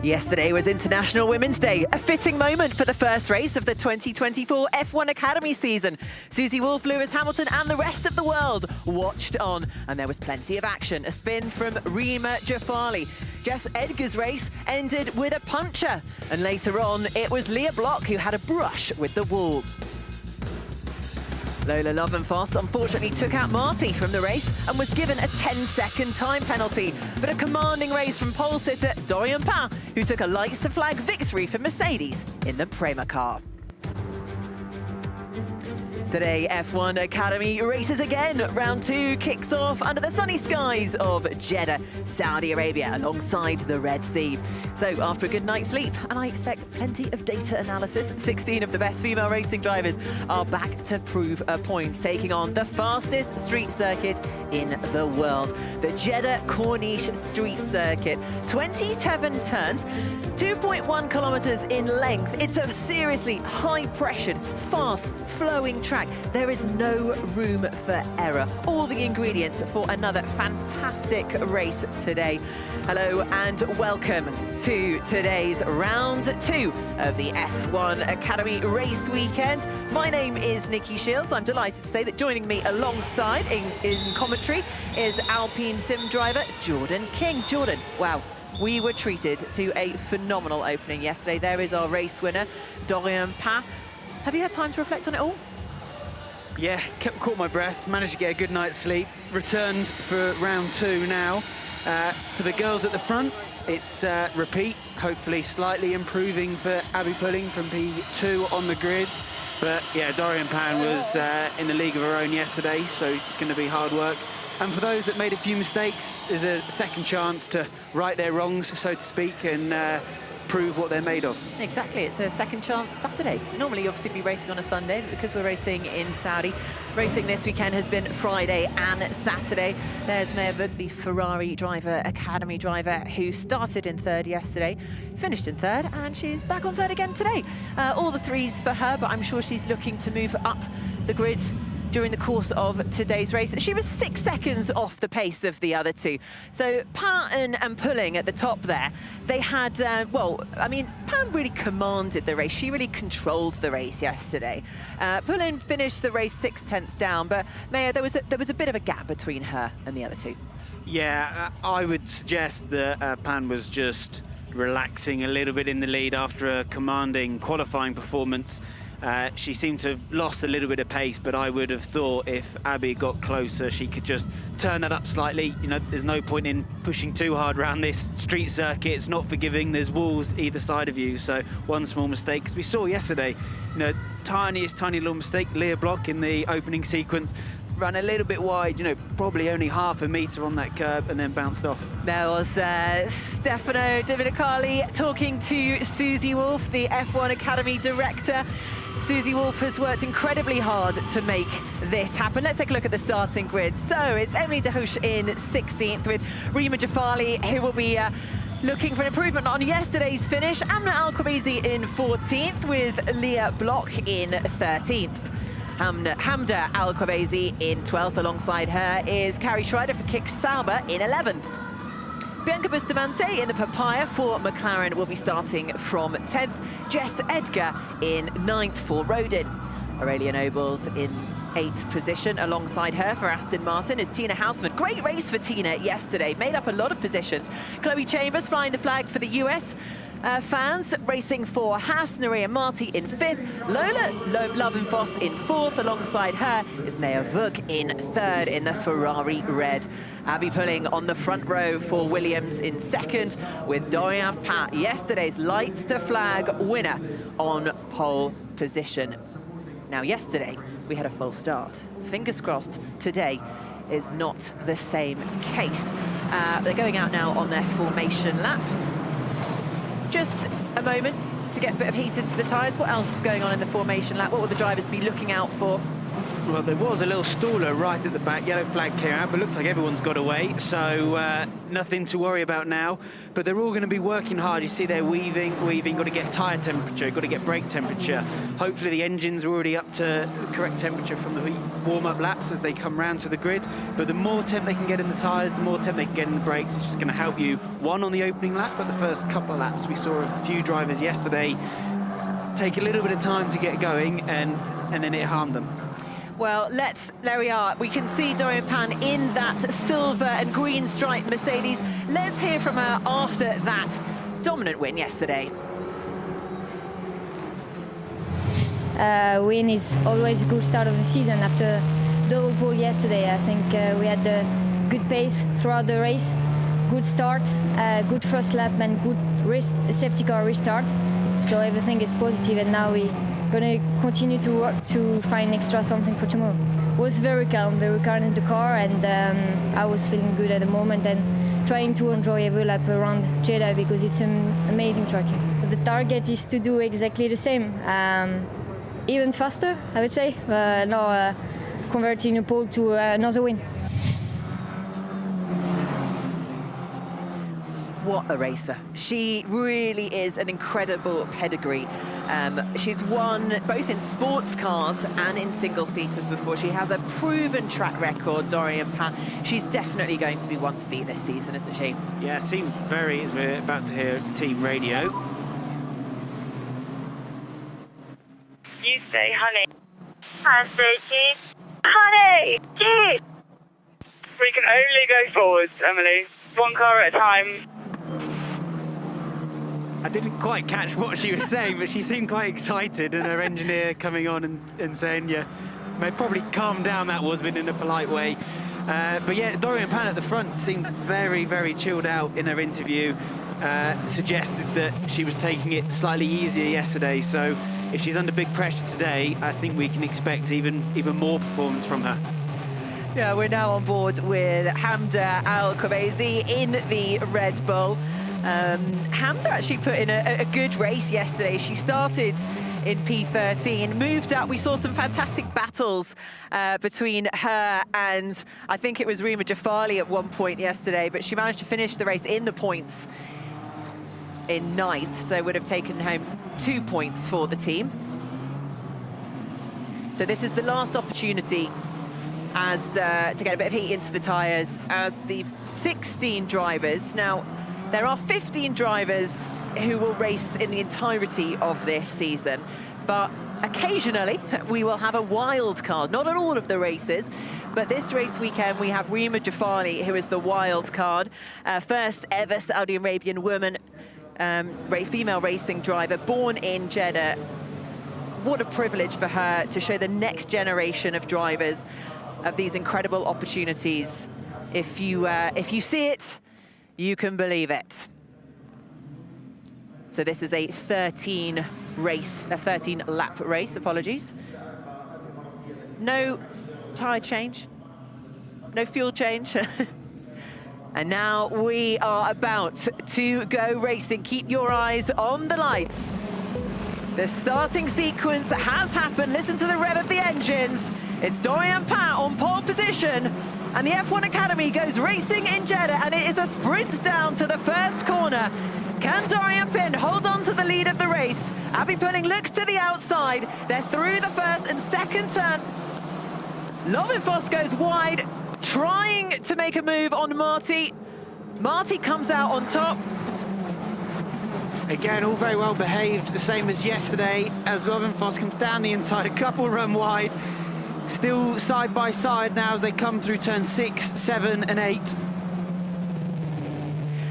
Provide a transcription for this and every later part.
Yesterday was International Women's Day, a fitting moment for the first race of the 2024 F1 Academy season. Susie Wolff, Lewis Hamilton and the rest of the world watched on, and there was plenty of action. A spin from Rima Jafali. Jess Edgar's race ended with a puncher, and later on it was Leah Block who had a brush with the wall. Lola Lovenfoss unfortunately took out Marty from the race and was given a 10-second time penalty. But a commanding race from pole sitter Dorian Pin, who took a lights-to-flag victory for Mercedes in the Prema car. Today, F1 Academy races again. Round 2 kicks off under the sunny skies of Jeddah, Saudi Arabia, alongside the Red Sea. So after a good night's sleep, and I expect plenty of data analysis, 16 of the best female racing drivers are back to prove a point, taking on the fastest street circuit in the world, the Jeddah Corniche Street Circuit. 27 turns, 2.1 kilometers in length. It's a seriously high-pressured, fast-flowing track. There is no room for error. All the ingredients for another fantastic race today. Hello and welcome to today's round 2 of the F1 Academy race weekend. My name is Nikki Shields. I'm delighted to say that joining me alongside in commentary is Alpine sim driver Jordan King. Jordan, wow. We were treated to a phenomenal opening yesterday. There is our race winner, Dorian Pin. Have you had time to reflect on it all? Yeah, caught my breath, managed to get a good night's sleep, returned for round 2 now. For the girls at the front, it's repeat, hopefully slightly improving for Abby Pulling from P2 on the grid. But yeah, Dorian Pin was in the league of her own yesterday, so it's going to be hard work. And for those that made a few mistakes, there's a second chance to right their wrongs, so to speak, and prove what they're made of. Exactly, it's a second chance Saturday. Normally, you obviously be racing on a Sunday, but because we're racing in Saudi, racing this weekend has been Friday and Saturday. There's Maya Wood, the Ferrari driver, Academy driver, who started in 3rd yesterday, finished in 3rd, and she's back on 3rd again today. All the 3s for her, but I'm sure she's looking to move up the grid during the course of today's race. She was 6 seconds off the pace of the other 2. So Pin and Pulling at the top there, they had, well, I mean, Pin really commanded the race. She really controlled the race yesterday. Pulling finished the race 6/10 down, but Maya, there was a bit of a gap between her and the other 2. Yeah, I would suggest that Pin was just relaxing a little bit in the lead after a commanding qualifying performance. She seemed to have lost a little bit of pace, but I would have thought if Abby got closer, she could just turn that up slightly. You know, there's no point in pushing too hard around this street circuit. It's not forgiving. There's walls either side of you. So one small mistake, because we saw yesterday, you know, tiny little mistake. Leah Block in the opening sequence ran a little bit wide, you know, probably only half a metre on that curb and then bounced off. There was Stefano Dominicali talking to Susie Wolff, the F1 Academy director. Susie Wolff has worked incredibly hard to make this happen. Let's take a look at the starting grid. So it's Emily de Hooch in 16th with Rima Jafali, who will be looking for an improvement on yesterday's finish. Amna Al-Qubaisi in 14th with Leah Block in 13th. Hamda Al-Qubaisi in 12th. Alongside her is Carrie Schreider for Kick Sauber in 11th. Bianca Bustamante in the Papaya for McLaren will be starting from 10th. Jess Edgar in 9th for Rodin. Aurelia Nobles in 8th position. Alongside her for Aston Martin is Tina Houseman. Great race for Tina yesterday, made up a lot of positions. Chloe Chambers flying the flag for the US. Fans racing for Haas, Nuria Marti in 5th, Lola Lovenfoss in 4th. Alongside her is Maya Wood in 3rd in the Ferrari Red. Abby Pulling on the front row for Williams in 2nd, with Dorian Pin, yesterday's lights to flag winner, on pole position. Now, yesterday we had a false start. Fingers crossed today is not the same case. They're going out now on their formation lap. Just a moment to get a bit of heat into the tyres. What else is going on in the formation lap? What will the drivers be looking out for? Well, there was a little staller right at the back, yellow flag came out, but looks like everyone's got away, so nothing to worry about now. But they're all going to be working hard. You see they're weaving, got to get tyre temperature, got to get brake temperature. Hopefully the engines are already up to the correct temperature from the warm-up laps as they come round to the grid. But the more temp they can get in the tyres, the more temp they can get in the brakes. It's just going to help you, one, on the opening lap, but the first couple of laps. We saw a few drivers yesterday take a little bit of time to get going, and then it harmed them. Well, there we are. We can see Dorian Pan in that silver and green striped Mercedes. Let's hear from her after that dominant win yesterday. Win is always a good start of the season. After double pole yesterday, I think we had a good pace throughout the race. Good start, good first lap and good safety car restart. So everything is positive, and now we're going to continue to work to find extra something for tomorrow. It was very calm in the car, and I was feeling good at the moment and trying to enjoy every lap around Jeddah because it's an amazing track. The target is to do exactly the same, even faster, I would say. Now converting a pole to another win. What a racer. She really is an incredible pedigree. She's won both in sports cars and in single-seaters before. She has a proven track record, Dorian Pan. She's definitely going to be one to beat this season, isn't she? Yeah, seems very, as we're about to hear team radio. You say honey. I say cheese. Honey! Cheese! We can only go forwards, Emily. One car at a time. I didn't quite catch what she was saying, but she seemed quite excited, and her engineer coming on and saying, yeah, may probably calm down, that was, but in a polite way. But yeah, Dorian Pan at the front seemed very, very chilled out in her interview, suggested that she was taking it slightly easier yesterday, so if she's under big pressure today, I think we can expect even more performance from her. Yeah, we're now on board with Hamda Al-Khawazi in the Red Bull. Hamda actually put in a good race yesterday. She started in P13, moved up. We saw some fantastic battles between her and, I think it was Rima Jafali at one point yesterday, but she managed to finish the race in the points in 9th, so would have taken home 2 points for the team. So this is the last opportunity as to get a bit of heat into the tyres as the 16 drivers. Now, there are 15 drivers who will race in the entirety of this season, but occasionally we will have a wild card, not at all of the races, but this race weekend we have Rima Jafali, who is the wild card, first ever Saudi Arabian woman, female racing driver, born in Jeddah. What a privilege for her to show the next generation of drivers of these incredible opportunities. If you see it, you can believe it. So this is a 13 lap race, apologies. No tyre change, no fuel change. And now we are about to go racing. Keep your eyes on the lights. The starting sequence has happened. Listen to the rev of the engines. It's Dorian Pan on pole position, and the F1 Academy goes racing in Jeddah, and it is a sprint down to the first corner. Can Dorian Pan hold on to the lead of the race? Abby Pulling looks to the outside. They're through the first and second turn. Lovenfoss goes wide, trying to make a move on Marty. Marty comes out on top. Again, all very well behaved, the same as yesterday, as Lovenfoss comes down the inside, a couple run wide. Still side by side now as they come through turn 6, 7 and 8.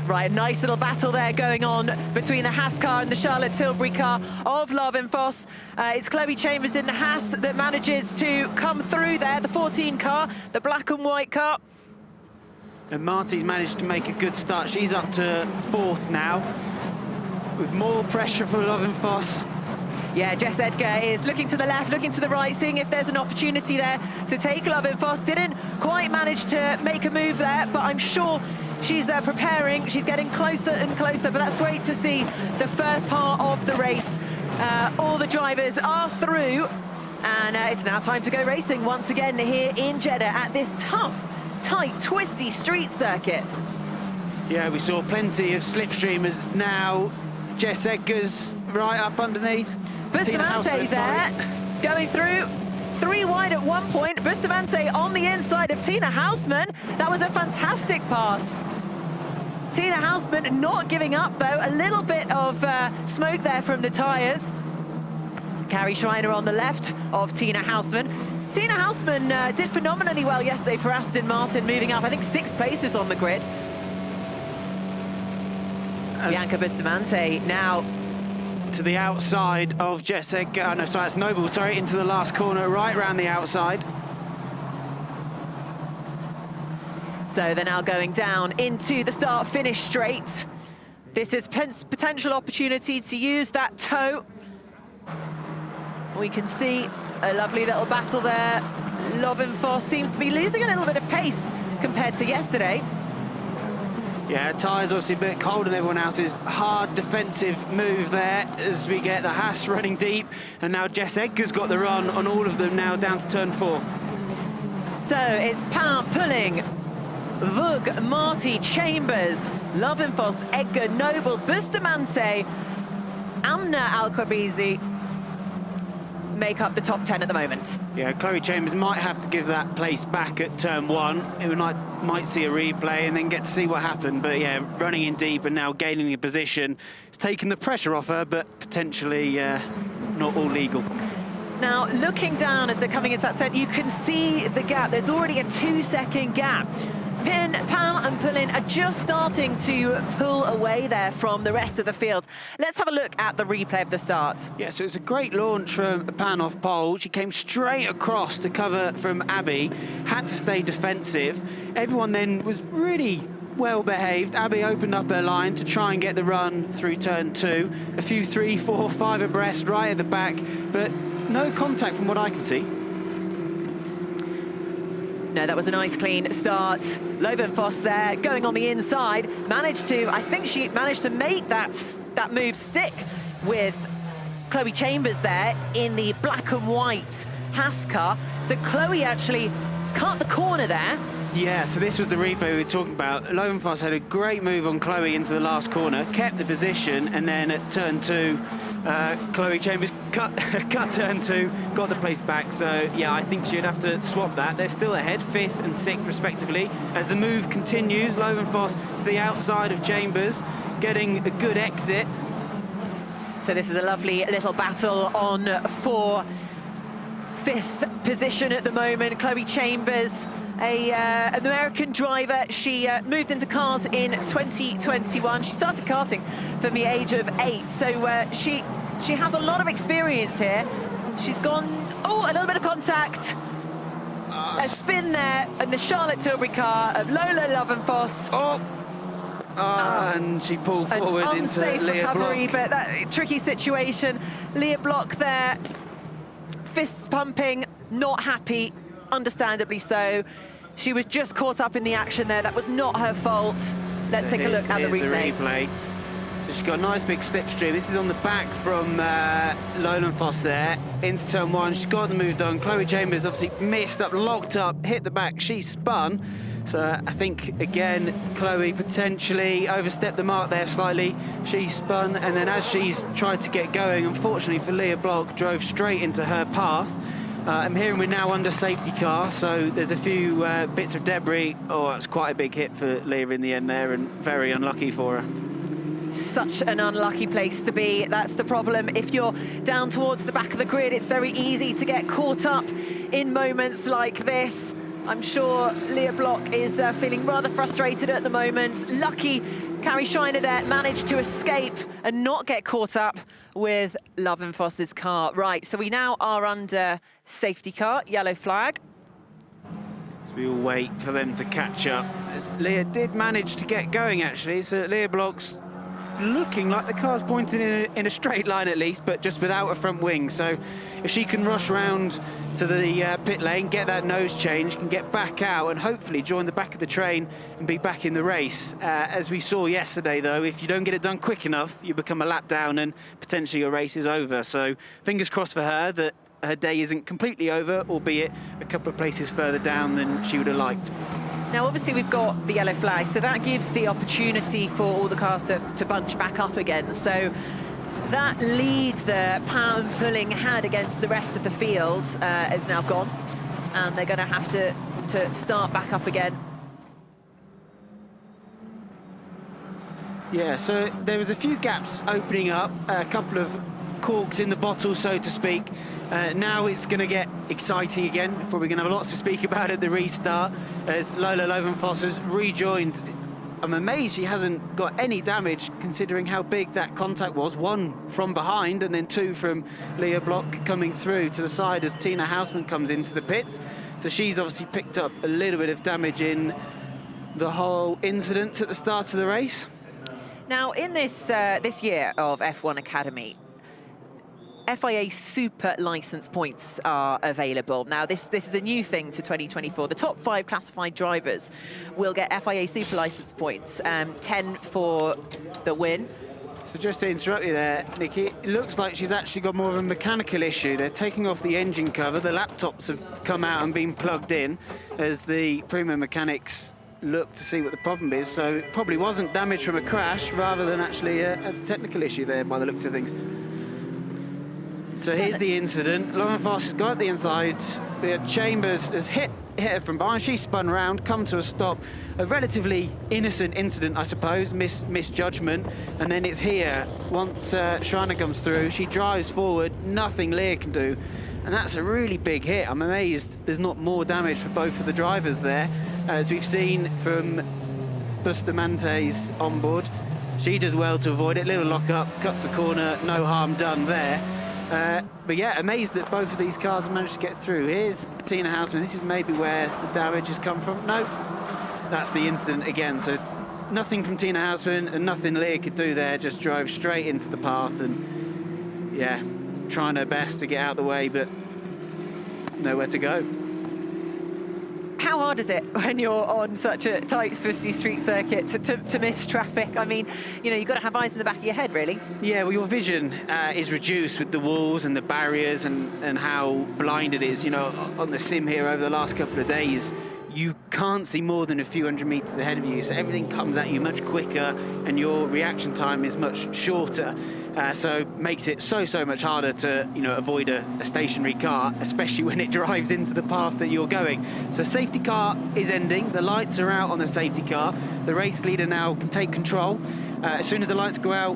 Right, a nice little battle there going on between the Haas car and the Charlotte Tilbury car of Lovenfoss. It's Chloe Chambers in the Haas that manages to come through there, the 14 car, the black and white car. And Marty's managed to make a good start. She's up to 4th now, with more pressure for Lovenfoss. Yeah, Jess Edgar is looking to the left, looking to the right, seeing if there's an opportunity there to take Lovenfoss. Didn't quite manage to make a move there, but I'm sure she's preparing. She's getting closer and closer, but that's great to see the first part of the race. All the drivers are through, And it's now time to go racing once again here in Jeddah at this tough, tight, twisty street circuit. Yeah, we saw plenty of slipstreamers now. Jess Edgar's right up underneath. Bustamante there, going through. 3 wide at one point. Bustamante on the inside of Tina Hausmann. That was a fantastic pass. Tina Hausmann not giving up though. A little bit of smoke there from the tyres. Carrie Schreiner on the left of Tina Hausmann. Tina Hausmann did phenomenally well yesterday for Aston Martin, moving up, I think, 6 places on the grid. Bianca Bustamante now to the outside of Jess Edgar. Oh, no, sorry, it's Noble, sorry, into the last corner, right around the outside. So they're now going down into the start-finish straight. This is potential opportunity to use that toe. We can see a lovely little battle there. Lovenfoss seems to be losing a little bit of pace compared to yesterday. Yeah, tyres obviously a bit colder than everyone else's. Hard defensive move there as we get the Haas running deep. And now Jess Edgar's got the run on all of them now down to turn 4. So it's Pan, Pulling, Vug, Marty, Chambers, Lovenfoss, Edgar, Noble, Bustamante, Amna Al-Qabizi make up the top 10 at the moment. Yeah, Chloe Chambers might have to give that place back at turn 1. We might see a replay and then get to see what happened. But yeah, running in deep and now gaining a position. It's taken the pressure off her, but potentially not all legal. Now, looking down as they're coming into that turn, you can see the gap. There's already a 2-second gap. Pan and Pullin are just starting to pull away there from the rest of the field. Let's have a look at the replay of the start. Yeah, so it was a great launch from Pan off pole. She came straight across to cover from Abby, had to stay defensive. Everyone then was really well behaved. Abby opened up her line to try and get the run through turn 2. A few 3, 4, 5 abreast right at the back, but no contact from what I can see. No, that was a nice clean start. Lovenfoss there, going on the inside, I think she managed to make that move stick with Chloe Chambers there in the black and white Haas car. So Chloe actually cut the corner there. Yeah, so this was the replay we were talking about. Lovenfoss had a great move on Chloe into the last corner, kept the position, and then at turn 2, Chloe Chambers cut turn 2, got the place back. So yeah, I think she'd have to swap that. They're still ahead, 5th and 6th respectively. As the move continues, Lovenfoss to the outside of Chambers, getting a good exit. So this is a lovely little battle on for 5th position at the moment. Chloe Chambers, an American driver. She moved into cars in 2021. She started karting from the age of 8, so she has a lot of experience here. She's gone, a little bit of contact. A spin there, and the Charlotte Tilbury car of Lola Lovenfoss. And she pulled forward into Leah recovery, Block. But that tricky situation. Leah Block there, fists pumping, not happy, understandably so. She was just caught up in the action there. That was not her fault. Let's take a look at the replay. So she's got a nice big slipstream. This is on the back from Lovenfoss there. Into turn 1, she's got the move done. Chloe Chambers obviously missed up, locked up, hit the back, she spun. So I think, again, Chloe potentially overstepped the mark there slightly. She spun, and then as she's tried to get going, unfortunately for Leah Block, drove straight into her path. I'm hearing we're now under safety car, so there's a few bits of debris. It's quite a big hit for Leah in the end there, and very unlucky for her. Such an unlucky place to be. That's the problem. If you're down towards the back of the grid, it's very easy to get caught up in moments like this. I'm sure Leah Block is feeling rather frustrated at the moment. Lucky Carrie Schreiner there managed to escape and not get caught up with Lovenfoss's car. Right, so we now are under safety car, yellow flag. So we will wait for them to catch up. As Leah did manage to get going, actually, so Leah Block's looking like the car's pointing in a straight line at least, but just without a front wing. So if she can rush round to the pit lane, get that nose change, can get back out and hopefully join the back of the train and be back in the race. As we saw yesterday, though, if you don't get it done quick enough, you become a lap down and potentially your race is over. So fingers crossed for her that her day isn't completely over, albeit a couple of places further down than she would have liked. Now, obviously, we've got the yellow flag, so that gives the opportunity for all the cars to bunch back up again. So that lead the Pound pulling had against the rest of the field is now gone, and they're going to have to start back up again. Yeah, so there was a few gaps opening up, a couple of corks in the bottle, so to speak. Now it's going to get exciting again. We're probably going to have lots to speak about at the restart as Lola Lovenfoss has rejoined. I'm amazed she hasn't got any damage considering how big that contact was. One from behind and then two from Leah Block coming through to the side as Tina Houseman comes into the pits. So she's obviously picked up a little bit of damage in the whole incident at the start of the race. Now, in this year of F1 Academy, FIA Super Licence points are available. Now, this is a new thing to 2024. The top 5 classified drivers will get FIA Super Licence points, 10 for the win. So just to interrupt you there, Nikki, it looks like she's actually got more of a mechanical issue. They're taking off the engine cover. The laptops have come out and been plugged in as the Prima mechanics look to see what the problem is. So it probably wasn't damage from a crash rather than actually a technical issue there by the looks of things. So here's the incident. Lovenfoss has got the inside. Chambers has hit her from behind. She spun round, come to a stop. A relatively innocent incident, I suppose, misjudgment. And then it's here. Once Shrana comes through, she drives forward. Nothing Leah can do. And that's a really big hit. I'm amazed there's not more damage for both of the drivers there. As we've seen from Bustamante's onboard, she does well to avoid it. Little lock up, cuts the corner, no harm done there. But yeah, amazed that both of these cars have managed to get through. Here's Tina Houseman. This is maybe where the damage has come from. No, that's the incident again. So nothing from Tina Houseman and nothing Leah could do there. Just drove straight into the path and yeah, trying her best to get out of the way, but nowhere to go. How hard is it when you're on such a tight, twisty street circuit to miss traffic? I mean, you know, you've got to have eyes in the back of your head, really. Yeah, well, your vision is reduced with the walls and the barriers and how blind it is. You know, on the sim here over the last couple of days, you can't see more than a few hundred meters ahead of you, so everything comes at you much quicker and your reaction time is much shorter. So makes it so much harder to, you know, avoid a stationary car, especially when it drives into the path that you're going. So safety car is ending. The lights are out on the safety car. The race leader now can take control. As soon as the lights go out,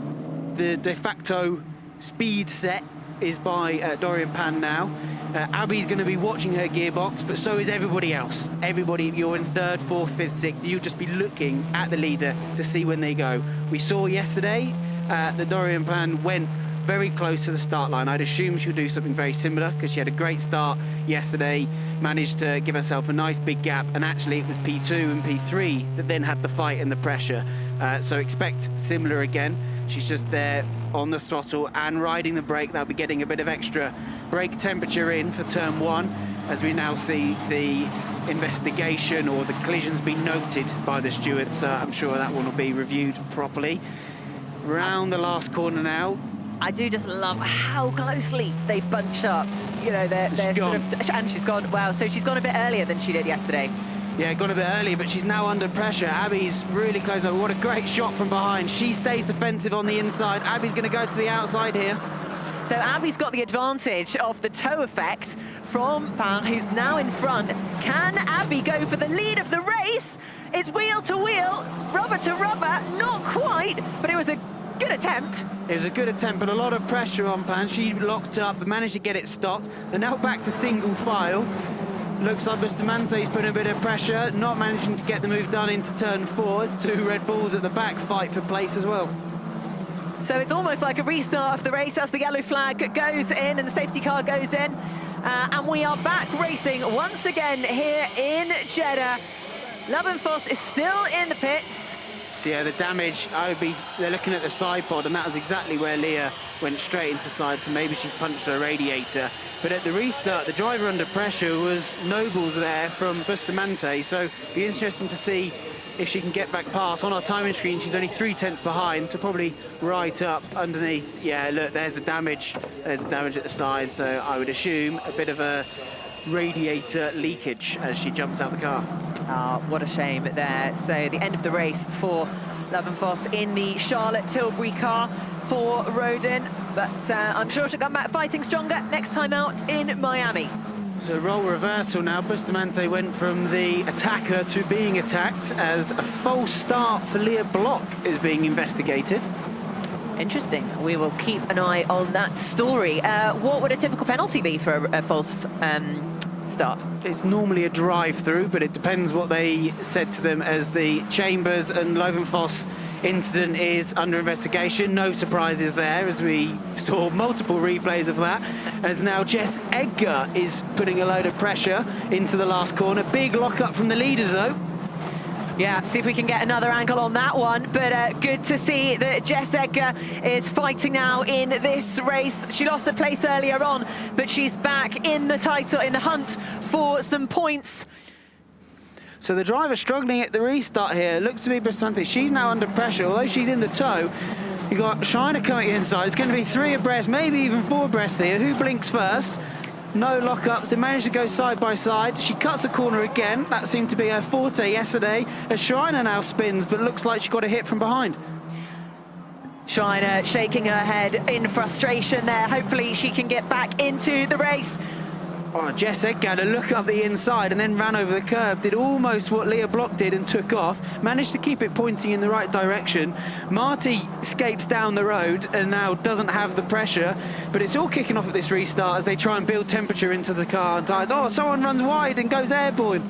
the de facto speed set is by Dorian Pan now. Abby's going to be watching her gearbox, but so is everybody else. Everybody, you're in 3rd, 4th, 5th, 6th. You'll just be looking at the leader to see when they go. We saw yesterday that Dorian Pan went very close to the start line. I'd assume she'll do something very similar because she had a great start yesterday, managed to give herself a nice big gap, and actually it was P2 and P3 that then had the fight and the pressure. So expect similar again. She's just there on the throttle and riding the brake. They'll be getting a bit of extra brake temperature in for turn 1 as we now see the investigation or the collisions be noted by the stewards. I'm sure that one will be reviewed properly. Round the last corner now. I do just love how closely they bunch up. You know, they're sort of, and she's gone. Wow, so she's gone a bit earlier than she did yesterday. Yeah, gone a bit early, but she's now under pressure. Abby's really close over. What a great shot from behind. She stays defensive on the inside. Abby's going to go to the outside here. So Abby's got the advantage of the toe effect from Pan, who's now in front. Can Abby go for the lead of the race? It's wheel to wheel, rubber to rubber. Not quite, but it was a good attempt. It was a good attempt, but a lot of pressure on Pan. She locked up, managed to get it stopped. They're now back to single file. Looks like Bustamante's putting a bit of pressure, not managing to get the move done into turn 4. 2 Red Bulls at the back fight for place as well. So it's almost like a restart of the race as the yellow flag goes in and the safety car goes in. And we are back racing once again here in Jeddah. Lovenfoss is still in the pits. So yeah, the damage, they're looking at the side pod, and that was exactly where Leah went straight into side, so maybe she's punched her radiator. But at the restart, the driver under pressure was Nobles there from Bustamante, so it'll be interesting to see if she can get back past. On our timing screen, she's only 3/10 behind, so probably right up underneath. Yeah, look, there's the damage There's damage at the side, so I would assume a bit of a radiator leakage as she jumps out the car. Oh, what a shame there. So the end of the race for Love and Foss in the Charlotte Tilbury car for Rodin. But I'm sure she'll come back fighting stronger next time out in Miami. So role reversal now. Bustamante went from the attacker to being attacked as a false start for Leah Block is being investigated. Interesting. We will keep an eye on that story. What would a typical penalty be for a false start? It's normally a drive-through, but it depends what they said to them as the Chambers and Lovenfoss incident is under investigation. No surprises there, as we saw multiple replays of that, as now Jess Edgar is putting a load of pressure into the last corner. Big lock-up from the leaders, though. Yeah, see if we can get another angle on that one. But good to see that Jess Edgar is fighting now in this race. She lost a place earlier on, but she's back in the title, in the hunt for some points. So the driver struggling at the restart here. Looks to be Bustamante. She's now under pressure, although she's in the tow. You've got Shiner coming inside. It's going to be 3 abreast, maybe even 4 abreast here. Who blinks first? No lockups. They managed to go side by side. She cuts a corner again. That seemed to be her forte yesterday. As Shiner now spins, but looks like she got a hit from behind. Shiner shaking her head in frustration there. Hopefully she can get back into the race. Oh, Jess Edgar had a look up the inside and then ran over the curb, did almost what Leah Block did and took off, managed to keep it pointing in the right direction. Marty escapes down the road and now doesn't have the pressure, but it's all kicking off at this restart as they try and build temperature into the car and tyres. Oh, someone runs wide and goes airborne.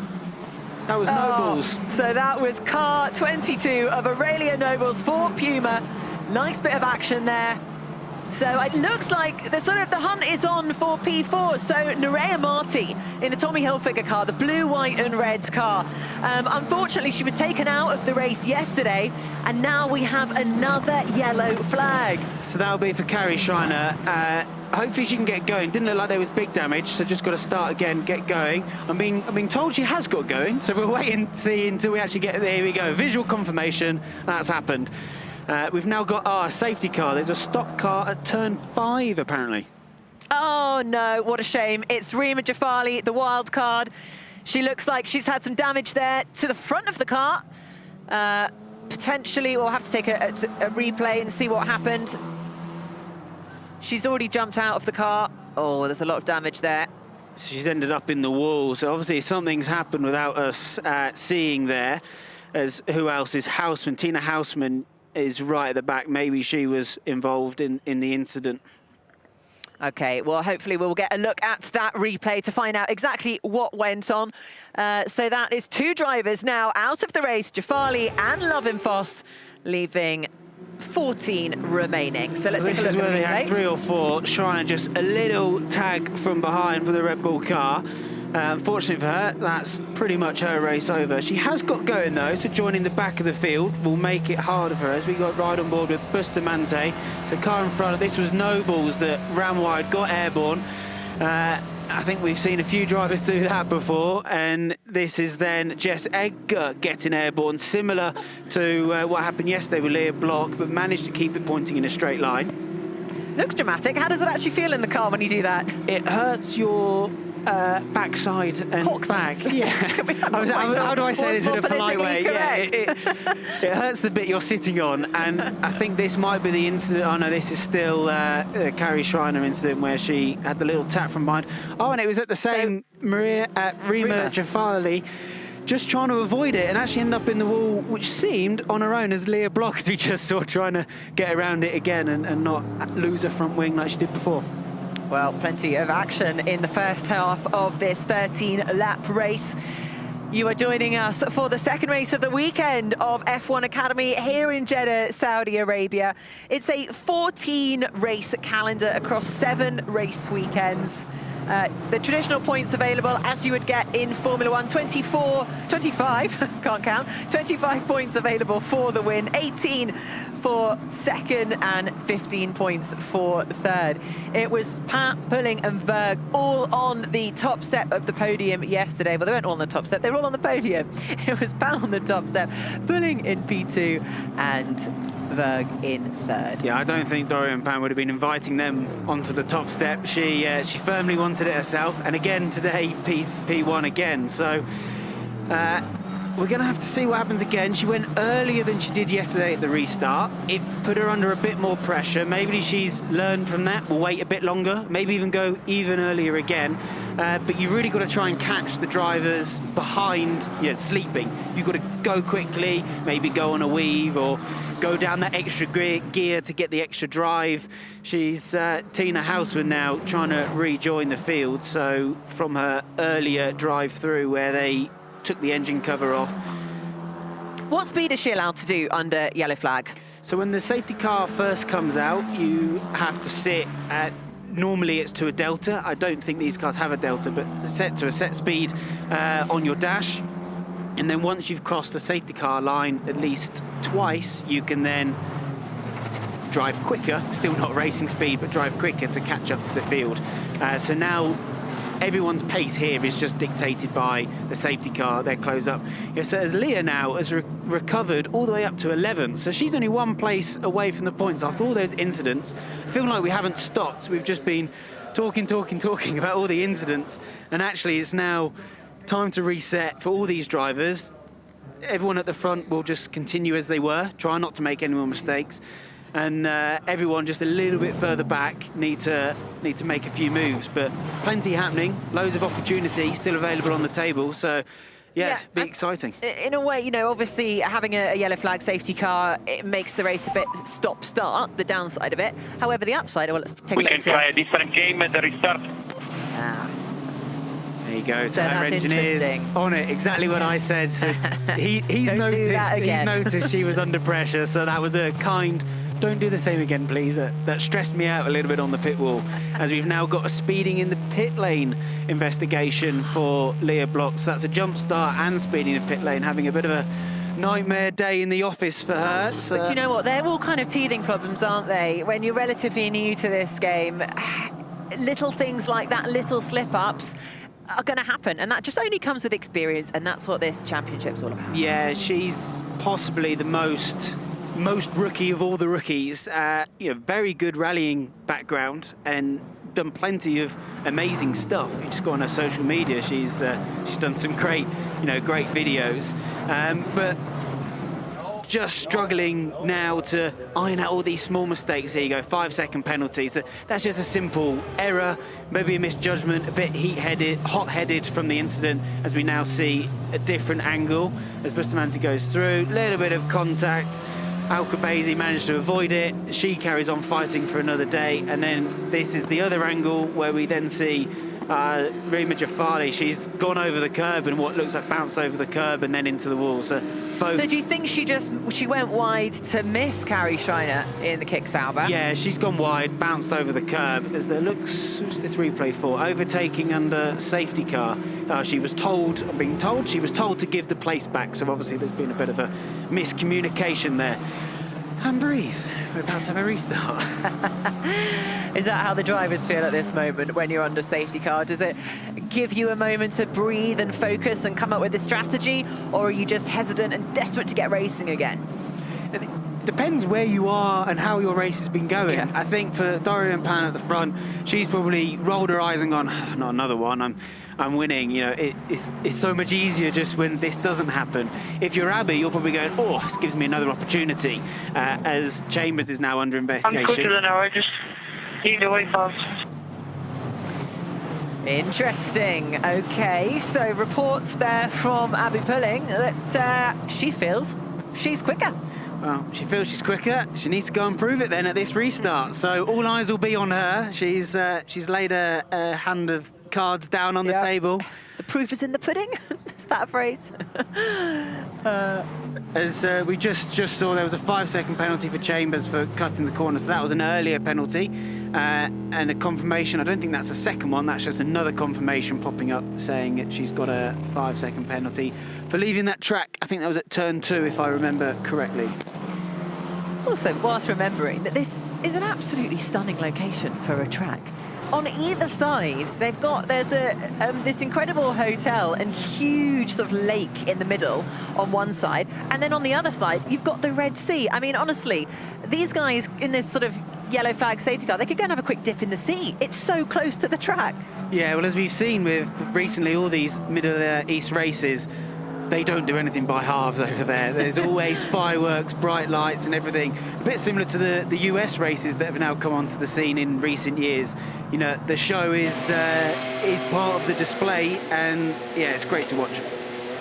That was Nobles. So that was car 22 of Aurelia Nobles for Puma. Nice bit of action there. So it looks like the hunt is on for P4. So Nerea Marti in the Tommy Hilfiger car, the blue, white and reds car. Unfortunately, she was taken out of the race yesterday, and now we have another yellow flag. So that'll be for Carrie Shiner. Hopefully she can get going. Didn't look like there was big damage, so just got to start again, get going. I'm being told she has got going, so we'll wait and see until we actually get there. Here we go, visual confirmation that's happened. We've now got our safety car. There's a stop car at turn 5, apparently. Oh, no, what a shame. It's Rima Jafali, the wild card. She looks like she's had some damage there to the front of the car. Potentially, we'll have to take a replay and see what happened. She's already jumped out of the car. Oh, there's a lot of damage there. She's ended up in the wall, so obviously something's happened without us seeing there. As who else is Houseman? Tina Houseman is right at the back. Maybe she was involved in the incident. Okay, well, hopefully we'll get a look at that replay to find out exactly what went on. So that is 2 drivers now out of the race, Jafali and Lovenfoss, leaving 14 remaining. So let's take a look at the replay. This is where they had 3 or 4. Shriner just a little tag from behind for the Red Bull car. Unfortunately for her, that's pretty much her race over. She has got going though, so joining the back of the field will make it harder for her as we got right on board with Bustamante. So car in front, this was Nobles that ran wide, got airborne. I think we've seen a few drivers do that before, and this is then Jess Edgar getting airborne, similar to what happened yesterday with Leah Block, but managed to keep it pointing in a straight line. Looks dramatic. How does it actually feel in the car when you do that? It hurts your backside and back. Yeah. How do I say this in a polite way? Yeah, it hurts the bit you're sitting on, and I think this might be the incident. Oh no, this is still Carrie Shriner incident where she had the little tap from behind. Oh, and it was at the same Rima Jafali, just trying to avoid it and actually end up in the wall, which seemed on her own as Leah Block, as we just saw, trying to get around it again and not lose her front wing like she did before. Well, plenty of action in the first half of this 13-lap race. You are joining us for the second race of the weekend of F1 Academy here in Jeddah, Saudi Arabia. It's a 14-race calendar across 7 race weekends. The traditional points available, as you would get in Formula 1, 25, can't count, 25 points available for the win, 18 for second and 15 points for third. It was Pat, Pulling and Verg all on the top step of the podium yesterday. Well, they weren't all on the top step, they were all on the podium. It was Pat on the top step, Pulling in P2 and Berg in third. Yeah, I don't think Dorian Pan would have been inviting them onto the top step. She firmly wanted it herself, and again today, P1 again. So we're going to have to see what happens again. She went earlier than she did yesterday at the restart. It put her under a bit more pressure. Maybe she's learned from that. We'll wait a bit longer, maybe even go even earlier again. But you really got to try and catch the drivers behind, sleeping. You've got to go quickly, maybe go on a weave or go down that extra gear to get the extra drive. She's Tina Houseman now trying to rejoin the field. So from her earlier drive through where they took the engine cover off. What speed is she allowed to do under yellow flag? So when the safety car first comes out, you have to sit at, normally it's to a delta. I don't think these cars have a delta, but set to a set speed on your dash. And then once you've crossed the safety car line at least twice, you can then drive quicker, still not racing speed, but drive quicker to catch up to the field. So now everyone's pace here is just dictated by the safety car, their close up. So as Leah now has recovered all the way up to 11th, so she's only one place away from the points after all those incidents. I feel like we haven't stopped. We've just been talking about all the incidents, and actually it's now time to reset for all these drivers. Everyone at the front will just continue as they were, try not to make any more mistakes. And everyone just a little bit further back need to make a few moves, but plenty happening, loads of opportunity still available on the table. So yeah, be exciting. In a way, obviously having a yellow flag safety car, it makes the race a bit stop-start, the downside of it. However, the upside, well, let's take a look. We can try a different game at the restart. There you go. So our engineer's on it. Exactly what I said. So he's noticed she was under pressure. So that was a kind. Don't do the same again, please. That stressed me out a little bit on the pit wall, as we've now got a speeding in the pit lane investigation for Leah Block. So that's a jump start and speeding in the pit lane, having a bit of a nightmare day in the office for her. So. But you know what? They're all kind of teething problems, aren't they? When you're relatively new to this game, little things like that, little slip-ups are going to happen, and that just only comes with experience, and that's what this championship's all about. Yeah, she's possibly the most rookie of all the rookies. Very good rallying background and done plenty of amazing stuff. You just go on her social media, she's done some great videos, but just struggling now to iron out all these small mistakes. Here you go, 5-second penalty. So that's just a simple error, maybe a misjudgment, a bit hot-headed from the incident, as we now see a different angle as Bustamante goes through. A little bit of contact. Alcabazi managed to avoid it. She carries on fighting for another day. And then this is the other angle where we then see Rima Jafari. She's gone over the curb and what looks like bounced over the curb and then into the wall. So both. So do you think she went wide to miss Carrie Schreiner in the kick Sauber? Yeah, she's gone wide, bounced over the curb. What's this replay for? Overtaking under safety car. She was told to give the place back. So obviously there's been a bit of a miscommunication there. And breathe. We're about to have a restart. Is that how the drivers feel at this moment when you're under safety car? Does it give you a moment to breathe and focus and come up with a strategy, or are you just hesitant and desperate to get racing again? It depends where you are and how your race has been going. Yeah. I think for Dorian Pan at the front, she's probably rolled her eyes and gone, not another one, I'm winning. It's so much easier just when this doesn't happen. If you're Abby, you're probably going, oh, this gives me another opportunity, as Chambers is now under investigation. I'm quicker than her, I just need to wait fast. Interesting. Okay, so reports there from Abby Pulling that she feels she's quicker. Well, she feels she's quicker. She needs to go and prove it then at this restart. So all eyes will be on her. She's laid a hand of cards down on the table. The proof is in the pudding. Is that a phrase? As we just saw, there was a 5-second penalty for Chambers for cutting the corner. So that was an earlier penalty and a confirmation. I don't think that's a second one. That's just another confirmation popping up saying that she's got a 5-second penalty for leaving that track. I think that was at turn 2, if I remember correctly. Also, whilst remembering that this is an absolutely stunning location for a track. on either side, there's this incredible hotel and huge sort of lake in the middle on one side, and then on the other side you've got the Red Sea. I mean, honestly, these guys in this sort of yellow flag safety car, they could go and have a quick dip in the sea. It's so close to the track. Yeah, well, as we've seen with recently all these Middle East races, they don't do anything by halves over there. There's always fireworks, bright lights and everything. A bit similar to the US races that have now come onto the scene in recent years. You know, the show is part of the display, and yeah, it's great to watch.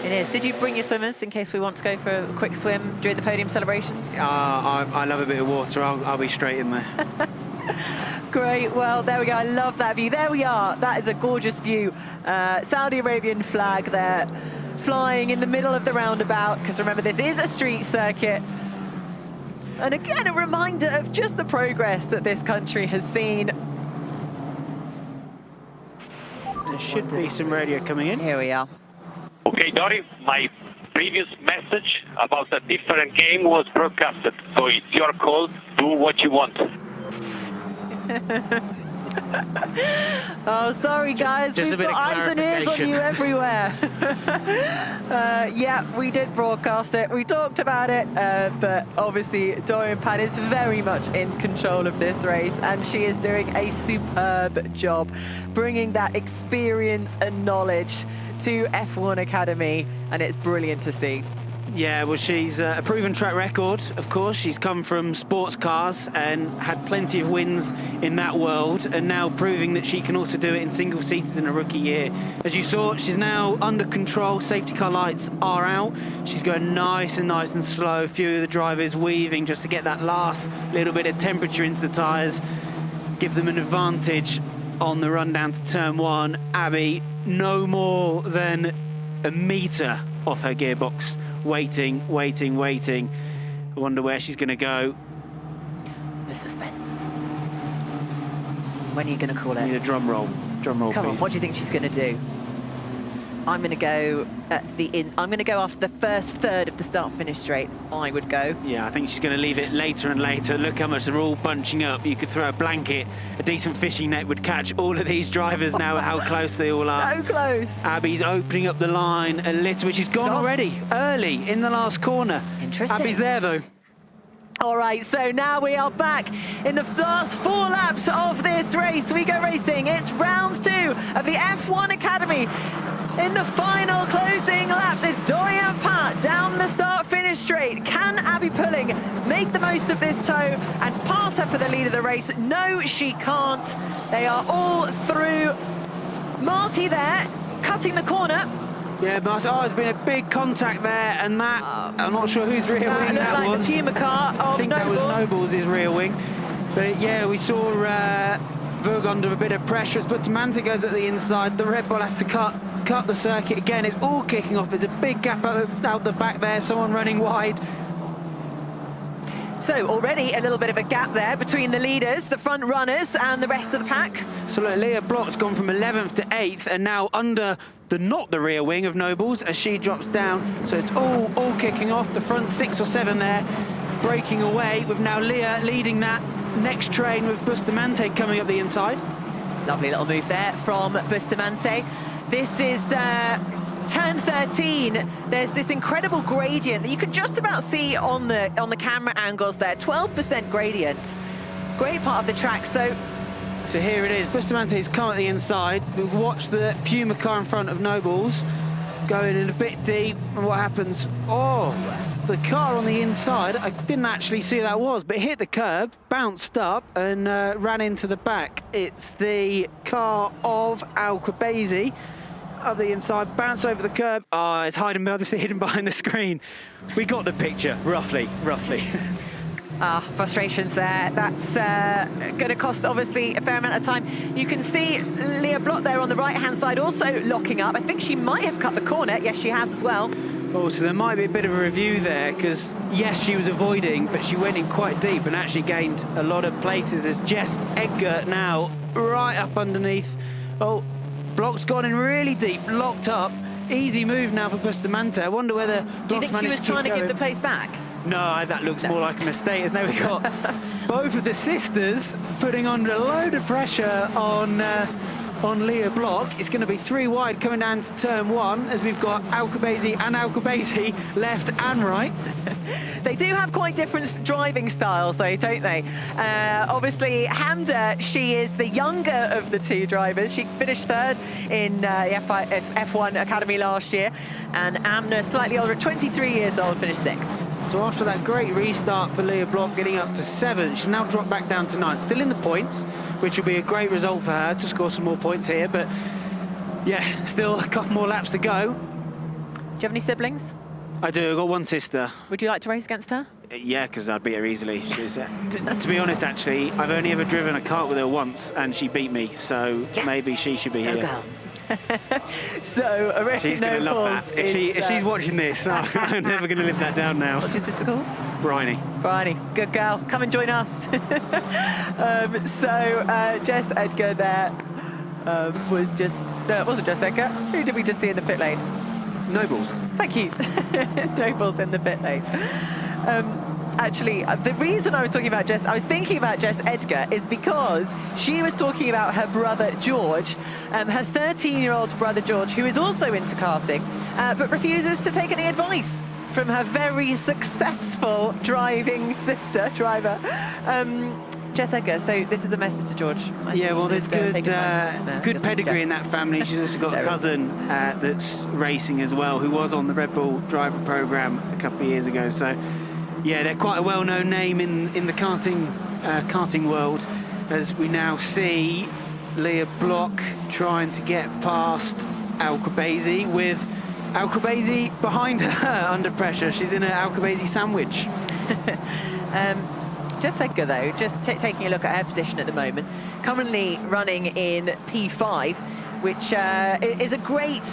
It is. Did you bring your swimmers in case we want to go for a quick swim during the podium celebrations? I love a bit of water. I'll be straight in there. Great, well, there we go. I love that view. There we are. That is a gorgeous view. Saudi Arabian flag there, flying in the middle of the roundabout, because remember, this is a street circuit. And again, a reminder of just the progress that this country has seen. There should be some radio coming in. Here we are. Okay, Dori, my previous message about a different game was broadcasted, so it's your call. Do what you want. Oh, sorry guys, just we've a bit got of eyes and ears on you everywhere. Yeah, we did broadcast it, we talked about it, but obviously Dorian Pan is very much in control of this race, and she is doing a superb job bringing that experience and knowledge to F1 Academy, and it's brilliant to see. Yeah, well, she's a proven track record, of course. She's come from sports cars and had plenty of wins in that world, and now proving that she can also do it in single seaters in a rookie year. As you saw, she's now under control. Safety car lights are out. She's going nice and slow. A few of the drivers weaving just to get that last little bit of temperature into the tyres, give them an advantage on the run down to turn one. Abby, no more than a metre off her gearbox. Waiting. I wonder where she's going to go. The suspense. When are you going to call it? I need a drum roll. Drum roll, Come please. on, what do you think she's going to do? I'm going to go I'm going to go after the first third of the start-finish straight. I would go. Yeah, I think she's going to leave it later and later. Look how much they're all bunching up. You could throw a blanket, a decent fishing net would catch all of these drivers now at how close they all are. So close. Abby's opening up the line a little bit. She's gone already, early in the last corner. Interesting. Abby's there though. All right, so now we are back in the last 4 laps of this race. We go racing. It's round 2 of the F1 Academy. In the final closing laps, it's Dorian Pat down the start-finish straight. Can Abby Pulling make the most of this tow and pass her for the lead of the race? No, she can't. They are all through. Marty there, cutting the corner. Yeah, but there's been a big contact there, and that, I'm not sure whose rear wing that like was. The Puma car of I think that was Nobles. Nobles' rear wing. But yeah, we saw Berg under a bit of pressure. As Bustamante goes at the inside, the Red Bull has to cut the circuit again. It's all kicking off. There's a big gap out the back there, someone running wide. So already a little bit of a gap there between the leaders, the front runners, and the rest of the pack. So look, Leah Block's gone from 11th to 8th, and now under not the rear wing of Nobles as she drops down. So it's all kicking off. The front 6 or 7 there breaking away, with now Leah leading that next train with Bustamante coming up the inside. Lovely little move there from Bustamante. This is turn 13. There's this incredible gradient that you can just about see on the camera angles there. 12% gradient. Great part of the track. So here it is. Bustamante's come at the inside. We've watched the Puma car in front of Nobles going in a bit deep. And what happens? Oh, the car on the inside, I didn't actually see who that was, but it hit the curb, bounced up, and ran into the back. It's the car of Al Qubaisi. Of the inside, bounce over the curb. Oh, it's hidden behind the screen. We got the picture, roughly. Frustrations there. That's going to cost, obviously, a fair amount of time. You can see Leah Block there on the right-hand side also locking up. I think she might have cut the corner. Yes, she has as well. Oh, so there might be a bit of a review there, because, yes, she was avoiding, but she went in quite deep and actually gained a lot of places. There's Jess Edgar now right up underneath. Oh, Block's gone in really deep, locked up. Easy move now for Bustamante. I wonder whether Do you think she was trying to give the place back? No, that looks more like a mistake. As now we've got both of the sisters putting under a load of pressure on Leah Block. It's going to be 3 wide coming down to turn 1 as we've got Alcobazi and Alcobazi left and right. They do have quite different driving styles though, don't they? Obviously, Hamda, she is the younger of the 2 drivers. She finished 3rd in the F1 Academy last year. And Amna, slightly older, 23 years old, finished 6th. So after that great restart for Leah Block, getting up to 7th, she's now dropped back down to 9th. Still in the points, which will be a great result for her to score some more points here. But yeah, still a couple more laps to go. Do you have any siblings? I do. I've got one sister. Would you like to race against her? Yeah, because I'd beat her easily. She's, to be honest, actually, I've only ever driven a kart with her once, and she beat me. So yes. Maybe she should be here. Girl. So I reckon She's going to love that. If she's watching this, I'm never going to live that down now. What's your sister called? Bryony. Bryony, good girl. Come and join us. Jess Edgar there was just... No, it wasn't Jess Edgar. Who did we just see in the pit lane? Nobles. Thank you. Nobles in the pit lane. Actually, the reason I was talking about I was thinking about Jess Edgar is because she was talking about her brother George, her 13-year-old brother George, who is also into karting, but refuses to take any advice from her very successful driving driver. Jess Edgar, so this is a message to George. Yeah, well, there's good pedigree in that family. She's also got a There cousin that's racing as well, who was on the Red Bull driver program a couple of years ago. So, yeah, they're quite a well-known name in the karting world, as we now see Leah Block trying to get past Alcobazi, with Alcobazi behind her under pressure. She's in an Alcobazi sandwich. Jess Edgar, though, just taking a look at her position at the moment, currently running in P5, which is a great,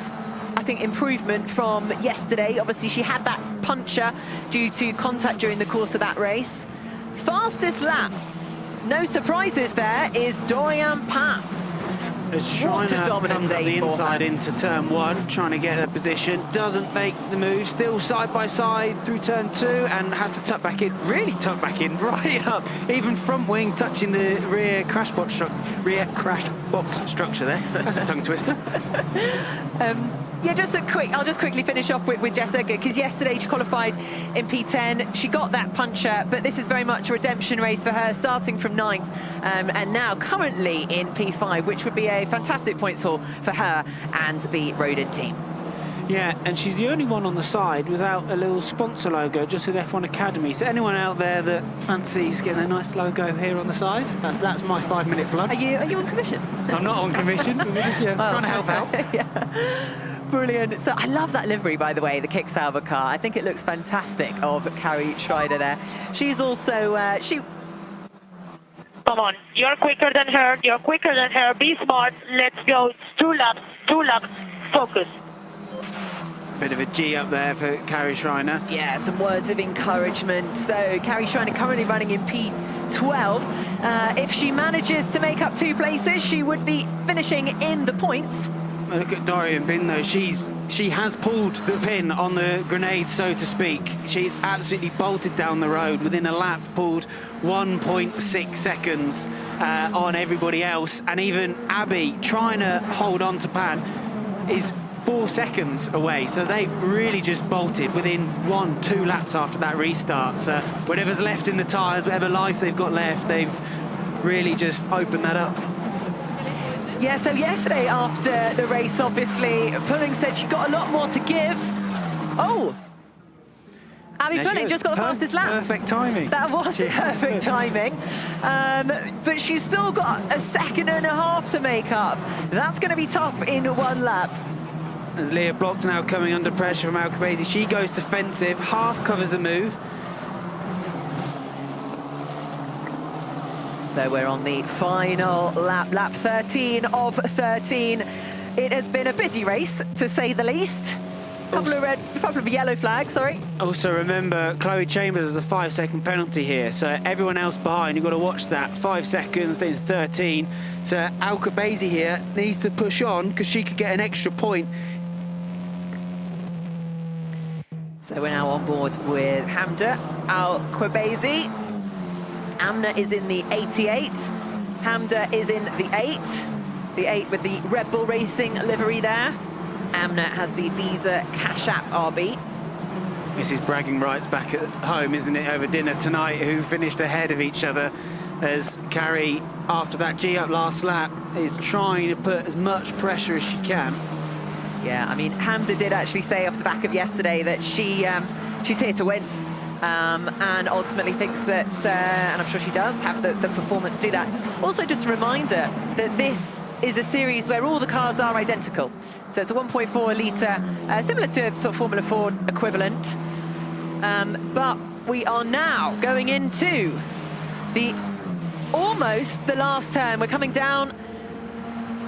I think, improvement from yesterday. Obviously, she had that puncture due to contact during the course of that race. Fastest lap, no surprises there, is Dorian Papp. As Schreiner comes up the inside her. into turn 1, trying to get her position, doesn't make the move, still side by side through turn 2, and has to tuck back in, really tuck back in, right up, even front wing touching the rear crash box structure there. That's a tongue twister. Yeah, I'll just quickly finish off with Jessica, because yesterday she qualified in P10. She got that puncher, but this is very much a redemption race for her, starting from 9th, and now currently in P5, which would be a fantastic points haul for her and the Rodin team. Yeah, and she's the only one on the side without a little sponsor logo, just with F1 Academy. So anyone out there that fancies getting a nice logo here on the side, that's my 5-minute plug. Are you on commission? I'm not on commission. We're just trying to help out. Yeah. Brilliant. So I love that livery, by the way, the Kick Sauber car. I think it looks fantastic of Carrie Schreider there. She's also Come on, you're quicker than her. Be smart. Let's go. It's 2 laps. Focus. Bit of a G up there for Carrie Schreiner. Yeah, some words of encouragement. So Carrie Schreiner currently running in P12. If she manages to make up 2 places, she would be finishing in the points. Look at Dorian Bin, though. She has pulled the pin on the grenade, so to speak. She's absolutely bolted down the road. Within a lap, pulled 1.6 seconds on everybody else. And even Abby, trying to hold on to Pan, is 4 seconds away. So they've really just bolted within 1-2 laps after that restart. So whatever's left in the tyres, whatever life they've got left, they've really just opened that up. Yeah, so yesterday after the race, obviously, Pulling said she got a lot more to give. Oh! Abby Pulling just got the fastest lap. Perfect timing. That was perfect timing. But she's still got a 1.5 seconds to make up. That's going to be tough in 1 lap. As Leah Block now coming under pressure from Alcobazi, she goes defensive, half covers the move. So we're on the final lap, lap 13 of 13. It has been a busy race, to say the least. Couple of yellow flags, sorry. Also remember, Chloe Chambers has a 5-second penalty here, so everyone else behind, you've got to watch that. 5 seconds, then 13. So Alcobazi here needs to push on, because she could get an extra point. So we're now on board with Hamda Al-Qubaisi. Amna is in the 88. Hamda is in the 8. The 8 with the Red Bull Racing livery there. Amna has the Visa Cash App RB. This is bragging rights back at home, isn't it, over dinner tonight, who finished ahead of each other, as Carrie, after that G-up last lap, is trying to put as much pressure as she can. Yeah, I mean, Hamda did actually say off the back of yesterday that she's here to win, and ultimately thinks that, and I'm sure she does, have the performance to do that. Also, just a reminder that this is a series where all the cars are identical. So it's a 1.4 litre, similar to sort of Formula 4 equivalent. But we are now going into almost the last turn. We're coming down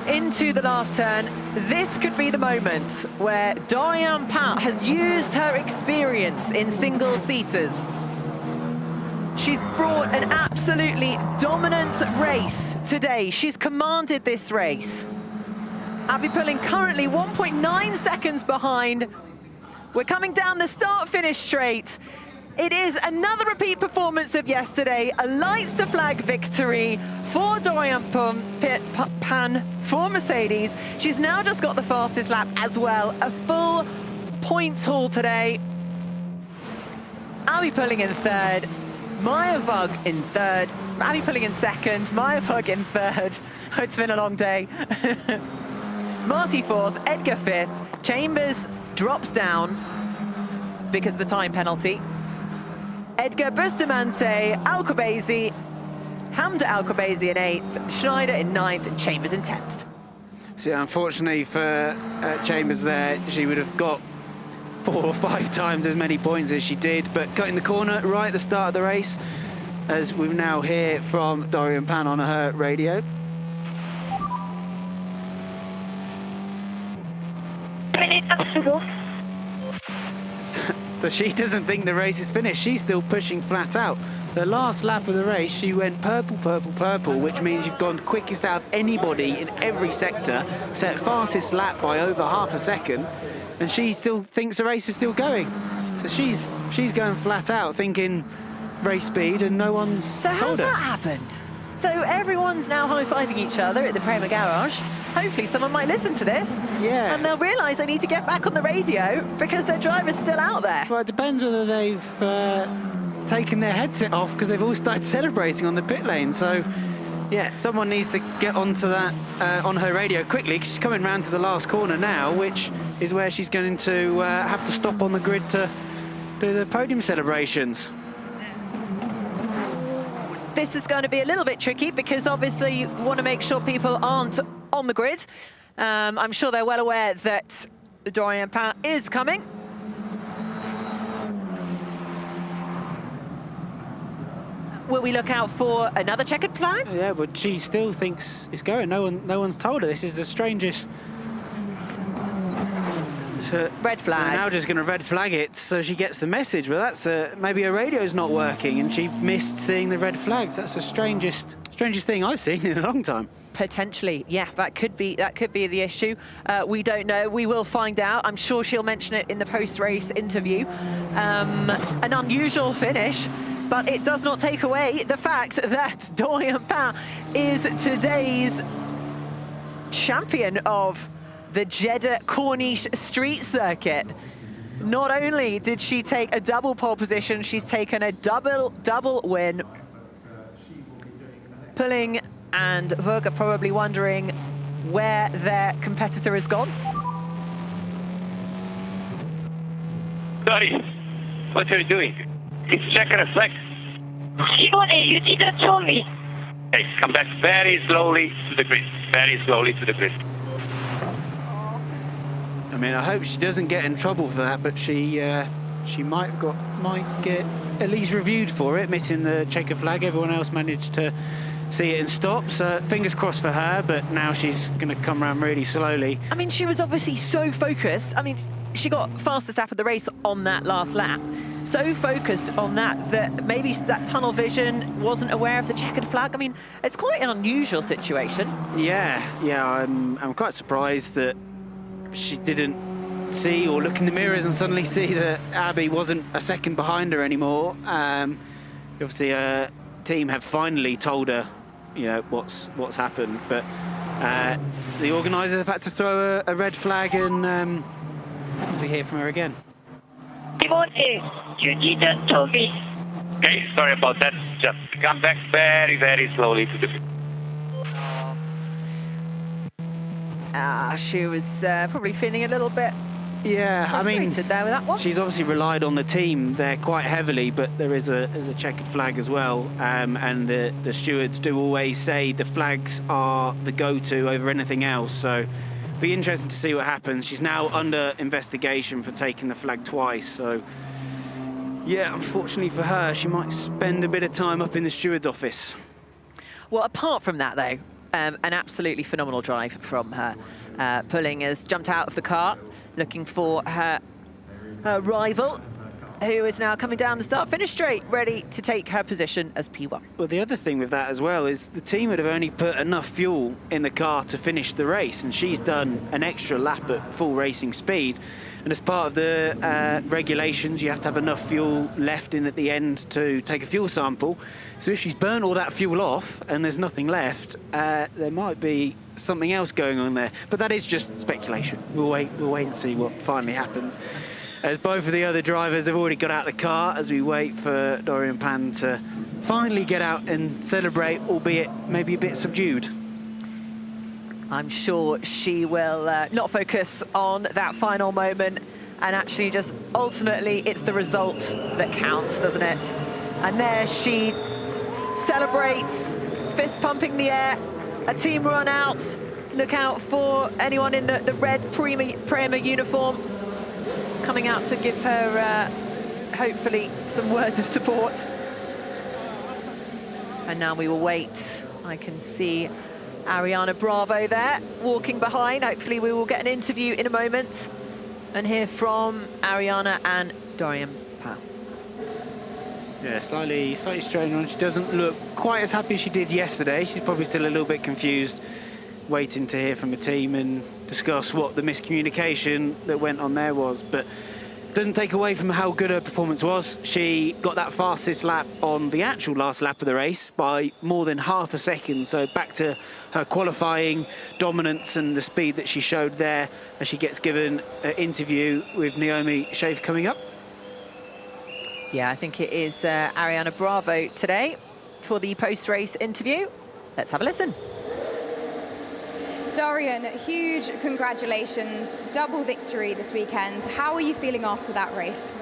into the last turn. This could be the moment where Dorian Pat has used her experience in single-seaters. She's brought an absolutely dominant race today. She's commanded this race. Abby Pulling currently 1.9 seconds behind. We're coming down the start-finish straight. It is another repeat performance of yesterday, a lights to flag victory for Dorian Pan for Mercedes. She's now just got the fastest lap as well, a full points haul today. Abby Pulling in third, Maya Vug in third, Abby Pulling in second, Maya Vug in third. It's been a long day. Marty fourth, Edgar fifth, Chambers drops down because of the time penalty. Edgar, Bustamante, Al-Qubaisi, Hamda Al-Qubaisi in 8th, Schneider in 9th, and Chambers in 10th. So unfortunately for Chambers there, she would have got 4 or 5 times as many points as she did, but cutting the corner right at the start of the race, as we now hear from Dorian Pan on her radio. So she doesn't think the race is finished. She's still pushing flat out. The last lap of the race, she went purple, purple, purple, which means you've gone quickest out of anybody in every sector, set fastest lap by over half a second, and she still thinks the race is still going. So she's going flat out, thinking race speed, and no one's So how's told her. that happened? So everyone's now high-fiving each other at the Prema Garage. Hopefully someone might listen to this. Yeah. And they'll realise they need to get back on the radio because their driver's still out there. Well, it depends whether they've taken their headset off, because they've all started celebrating on the pit lane. So, yeah, someone needs to get onto that on her radio quickly, because she's coming round to the last corner now, which is where she's going to have to stop on the grid to do the podium celebrations. This is going to be a little bit tricky because obviously you want to make sure people aren't on the grid. I'm sure they're well aware that the Dorian Pan is coming. Will we look out for another checkered flag? Yeah, but she still thinks it's going. No one's told her. This is the strangest. Red flag. They're now just going to red flag it so she gets the message, but that's maybe her radio's not working and she missed seeing the red flags. That's the strangest thing I've seen in a long time. Potentially, yeah, that could be the issue. We don't know. We will find out. I'm sure she'll mention it in the post-race interview. An unusual finish, but it does not take away the fact that Dorian Pan is today's champion of the Jeddah Corniche Street Circuit. Not only did she take a double pole position, she's taken a double win. Pulling and Vug are probably wondering where their competitor has gone. Sorry, what are you doing? It's check and reflect. Surely you didn't show me. Hey, come back very slowly to the grid. Very slowly to the grid. I mean, I hope she doesn't get in trouble for that, but she might get at least reviewed for it, missing the checker flag. Everyone else managed to see it and stop, so fingers crossed for her, but now she's going to come around really slowly. I mean, she was obviously so focused. I mean, she got fastest lap of the race on that last lap. So focused on that maybe that tunnel vision, wasn't aware of the checkered flag. I mean, it's quite an unusual situation. Yeah, I'm quite surprised that she didn't see or look in the mirrors and suddenly see that Abby wasn't a second behind her anymore. Obviously, her team have finally told her, you know, what's happened, but the organisers have had to throw a red flag, and we hear from her again. Okay, sorry about that. Just come back very, very slowly to the... She was probably feeling a little bit Yeah, I mean, frustrated there with that one. she's obviously relied on the team there quite heavily, but there is a checkered flag as well, and the stewards do always say the flags are the go-to over anything else, so be interesting to see what happens. She's now under investigation for taking the flag twice, so yeah, unfortunately for her, she might spend a bit of time up in the steward's office. Well, apart from that, though, an absolutely phenomenal drive from her. Pulling has jumped out of the car, looking for her rival, who is now coming down the start-finish straight, ready to take her position as P1. Well, the other thing with that as well is the team would have only put enough fuel in the car to finish the race, and she's done an extra lap at full racing speed. And as part of the regulations, you have to have enough fuel left in at the end to take a fuel sample. So if she's burnt all that fuel off and there's nothing left, there might be something else going on there. But that is just speculation. We'll wait and see what finally happens. As both of the other drivers have already got out of the car, as we wait for Dorian Pan to finally get out and celebrate, albeit maybe a bit subdued. I'm sure she will not focus on that final moment, and actually just ultimately it's the result that counts, doesn't it? And there she celebrates, fist pumping the air, a team run out. Look out for anyone in the red Prema uniform coming out to give her hopefully some words of support. And now we will wait. I can see Ariana Bravo there, walking behind. Hopefully we will get an interview in a moment and hear from Ariana and Dorian Pan. Yeah, slightly strange one. She doesn't look quite as happy as she did yesterday. She's probably still a little bit confused, waiting to hear from the team and discuss what the miscommunication that went on there was. But doesn't take away from how good her performance was. She got that fastest lap on the actual last lap of the race by more than half a second. So back to her qualifying dominance and the speed that she showed there as she gets given an interview with Naomi Shave coming up. Yeah, I think it is Ariana Bravo today for the post-race interview. Let's have a listen. Dorian, huge congratulations, double victory this weekend. How are you feeling after that race?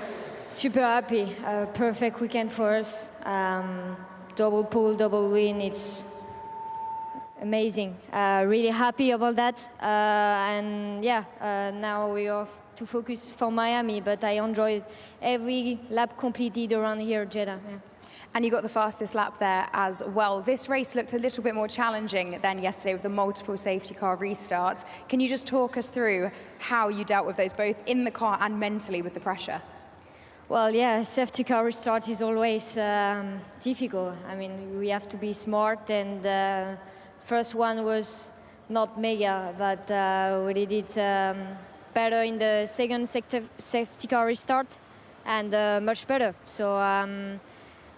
Super happy, perfect weekend for us. Double pole, double win, it's amazing. Really happy about that. And yeah, now we have to focus for Miami, but I enjoyed every lap completed around here, Jeddah. Yeah. And you got the fastest lap there as well. This race looked a little bit more challenging than yesterday with the multiple safety car restarts. Can you just talk us through how you dealt with those, both in the car and mentally with the pressure? Well, yeah, safety car restart is always difficult. I mean, we have to be smart, and first one was not mega, but we did it better in the second safety car restart, and much better. So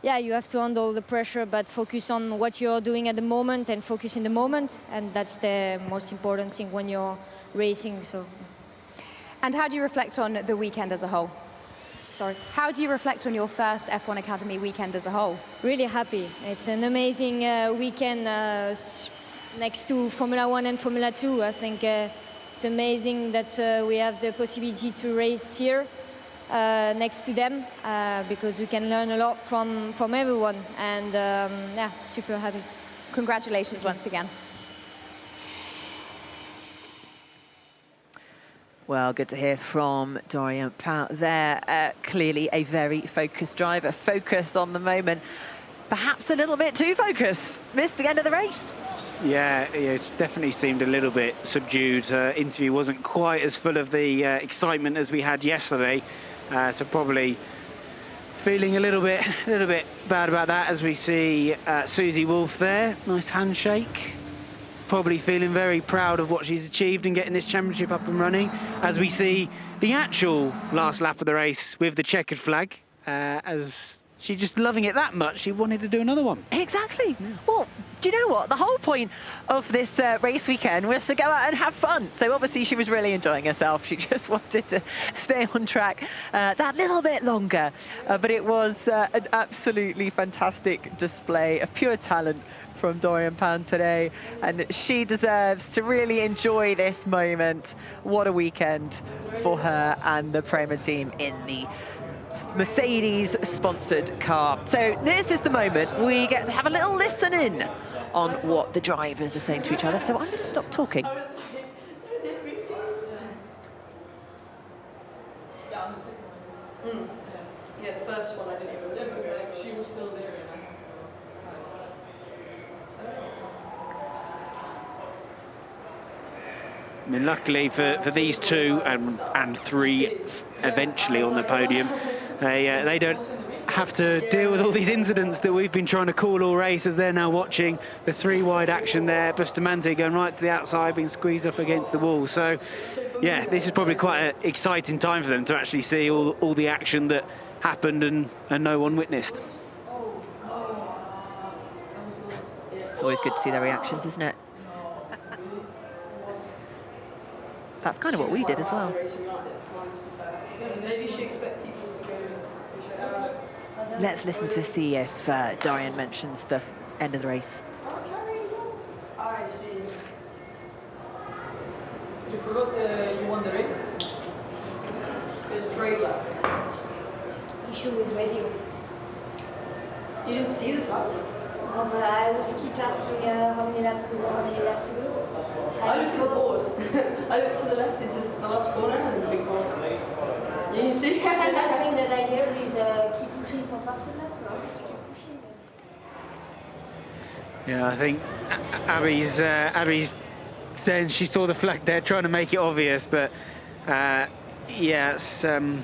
yeah, you have to handle the pressure, but focus on what you're doing at the moment and focus in the moment, and that's the most important thing when you're racing. So. And how do you reflect on the weekend as a whole? Sorry. How do you reflect on your first F1 Academy weekend as a whole? Really happy. It's an amazing weekend next to Formula 1 and Formula 2. I think it's amazing that we have the possibility to race here next to them because we can learn a lot from everyone, and yeah, super happy. Congratulations once again. Well, good to hear from Dorian Pan there. Clearly a very focused driver, focused on the moment. Perhaps a little bit too focused. Missed the end of the race. Yeah, it definitely seemed a little bit subdued. Interview wasn't quite as full of the excitement as we had yesterday. So probably feeling a little bit bad about that as we see Susie Wolff there. Nice handshake. probably feeling very proud of what she's achieved and getting this championship up and running, as we see the actual last lap of the race with the checkered flag, as she's just loving it that much, she wanted to do another one. Exactly. Well, do you know what? The whole point of this race weekend was to go out and have fun. So obviously she was really enjoying herself. She just wanted to stay on track that little bit longer. But it was an absolutely fantastic display of pure talent from Dorian Pan today, and she deserves to really enjoy this moment. What a weekend for her and the Prema team in the Mercedes-sponsored car. So this is the moment we get to have a little listen in on what the drivers are saying to each other. So I'm going to stop talking. Yeah, the first one I didn't even remember. She was still there. I mean, luckily for these two and three eventually on the podium, they don't have to deal with all these incidents that we've been trying to call all race, as they're now watching the three wide action there. Bustamante going right to the outside, being squeezed up against the wall. So, yeah, this is probably quite an exciting time for them to actually see all the action that happened and no one witnessed. It's always good to see their reactions, isn't it? That's kind of what we did as well. Maybe you should expect people to go. Let's listen to see if Dorian mentions the end of the race. I see. You forgot you won the race? It's afraid lap. Issue with radio. You didn't see the flag? No, but I was keep asking how many laps to go, how many laps to go. I looked to the board. I looked to the left into the last corner and there's a big board. Yeah, you see? The last thing that I heard is keep pushing for faster laps. So I'll just keep pushing. Yeah, I think Abby's saying she saw the flag there, trying to make it obvious, but yeah, it's going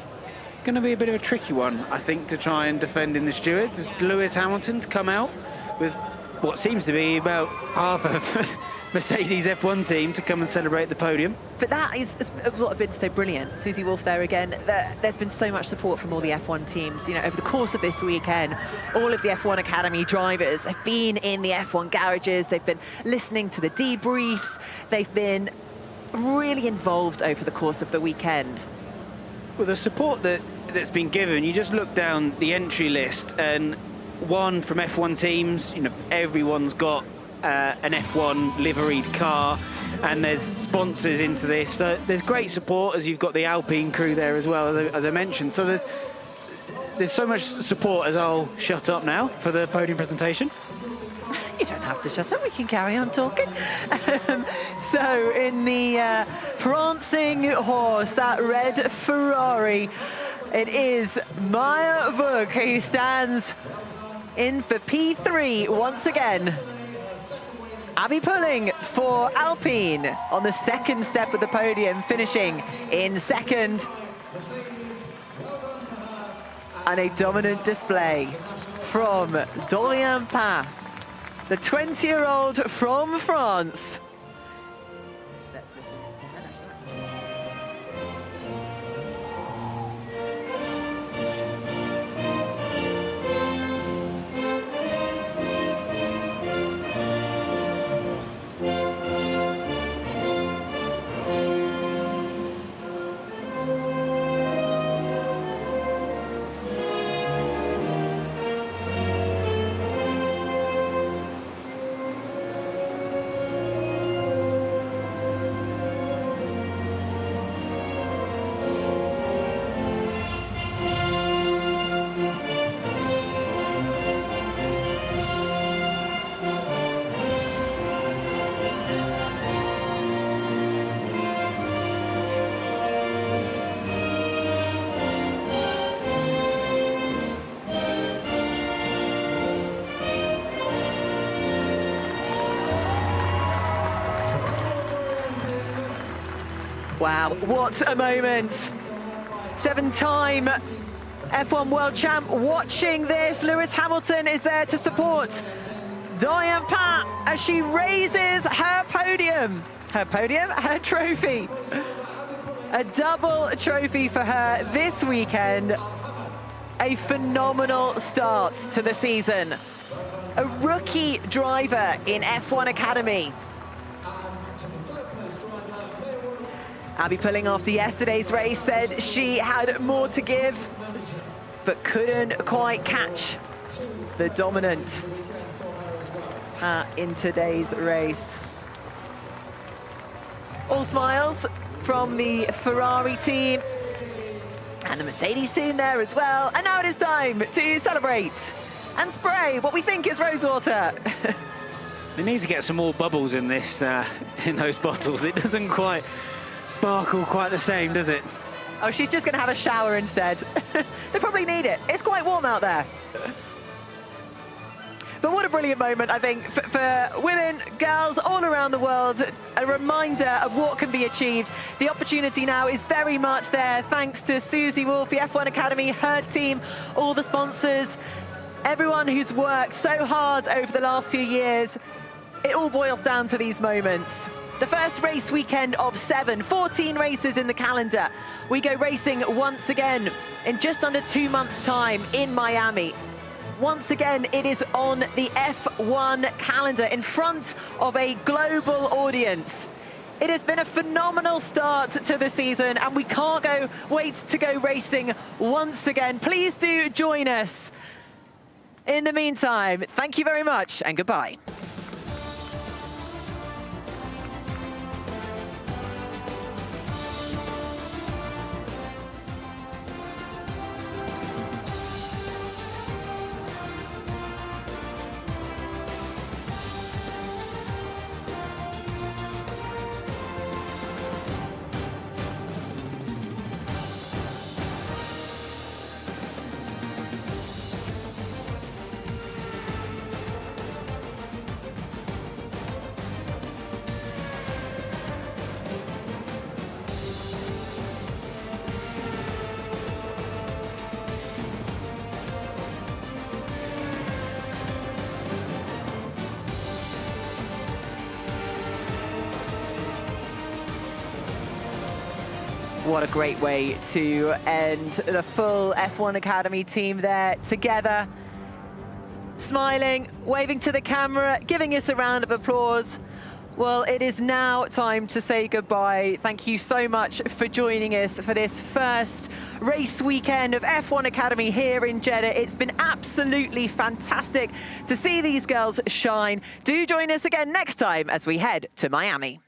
to be a bit of a tricky one, I think, to try and defend in the stewards. As Lewis Hamilton's come out with what seems to be about half of Mercedes F1 team to come and celebrate the podium. But that is what has been so brilliant. Susie Wolff there again. There's been so much support from all the F1 teams. You know, over the course of this weekend, all of the F1 Academy drivers have been in the F1 garages. They've been listening to the debriefs. They've been really involved over the course of the weekend. With the support that's been given, you just look down the entry list, and one from F1 teams, you know, everyone's got an F1 liveried car, and there's sponsors into this. So there's great support, as you've got the Alpine crew there as well, as I mentioned. So there's so much support, as I'll shut up now for the podium presentation. You don't have to shut up, we can carry on talking. So in the prancing horse, that red Ferrari, it is Maya Vug who stands in for P3 once again. Abby Pulling for Alpine on the second step of the podium, finishing in second. And a dominant display from Dorian Pan, the 20-year-old from France. Let's listen to her Wow, what a moment. 7-time F1 world champ watching this. Lewis Hamilton is there to support Doyen Pat as she raises her podium. Her trophy. A double trophy for her this weekend. A phenomenal start to the season. A rookie driver in F1 Academy. Abby Pulling, after yesterday's race, said she had more to give, but couldn't quite catch the dominant Pat in today's race. All smiles from the Ferrari team and the Mercedes team there as well. And now it is time to celebrate and spray what we think is rosewater. They need to get some more bubbles in this, in those bottles. It doesn't quite sparkle quite the same, does it? Oh, she's just gonna have a shower instead. They probably need it. It's quite warm out there. But what a brilliant moment, I think, for women, girls all around the world. A reminder of what can be achieved. The opportunity now is very much there, thanks to Susie Wolff, the F1 Academy, her team, all the sponsors, everyone who's worked so hard over the last few years. It all boils down to these moments. The first race weekend of 7, 14 races in the calendar. We go racing once again in just under 2 months' time in Miami. Once again, it is on the F1 calendar in front of a global audience. It has been a phenomenal start to the season, and we can't wait to go racing once again. Please do join us. In the meantime, thank you very much and goodbye. What a great way to end the full F1 Academy team there together. Smiling, waving to the camera, giving us a round of applause. Well, it is now time to say goodbye. Thank you so much for joining us for this first race weekend of F1 Academy here in Jeddah. It's been absolutely fantastic to see these girls shine. Do join us again next time as we head to Miami.